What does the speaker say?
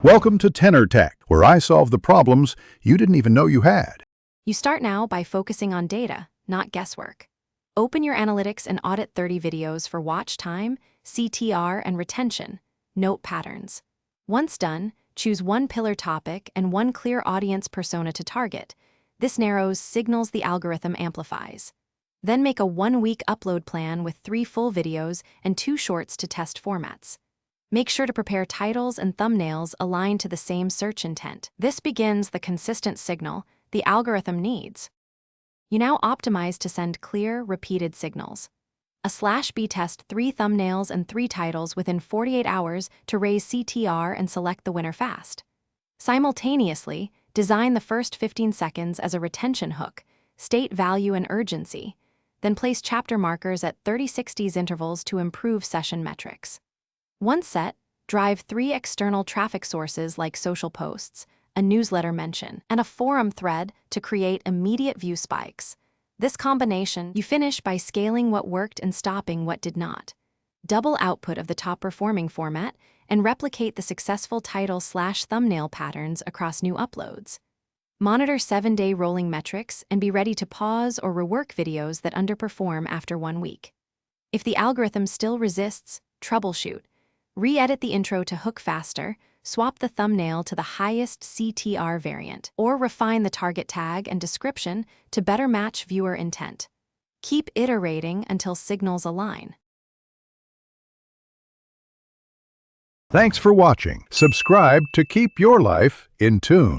Welcome to Tenor Tech, where I solve the problems you didn't even know you had. You start now by focusing on data, not guesswork. Open your analytics and audit 30 videos for watch time, CTR, and retention. Note patterns. Once done, choose one pillar topic and one clear audience persona to target. This narrows signals the algorithm amplifies. Then make a 1-week upload plan with 3 full videos and 2 shorts to test formats. Make sure to prepare titles and thumbnails aligned to the same search intent. This begins the consistent signal the algorithm needs. You now optimize to send clear, repeated signals. /B test 3 thumbnails and 3 titles within 48 hours to raise CTR and select the winner fast. Simultaneously, design the first 15 seconds as a retention hook, state value and urgency, then place chapter markers at 30-60s intervals to improve session metrics. Once set, drive 3 external traffic sources like social posts, a newsletter mention, and a forum thread to create immediate view spikes. This combination, you finish by scaling what worked and stopping what did not. Double output of the top-performing format and replicate the successful title/thumbnail patterns across new uploads. Monitor 7-day rolling metrics and be ready to pause or rework videos that underperform after 1 week. If the algorithm still resists, troubleshoot. Re-edit the intro to hook faster, swap the thumbnail to the highest CTR variant, or refine the target tag and description to better match viewer intent. Keep iterating until signals align. Thanks for watching. Subscribe to keep your life in tune.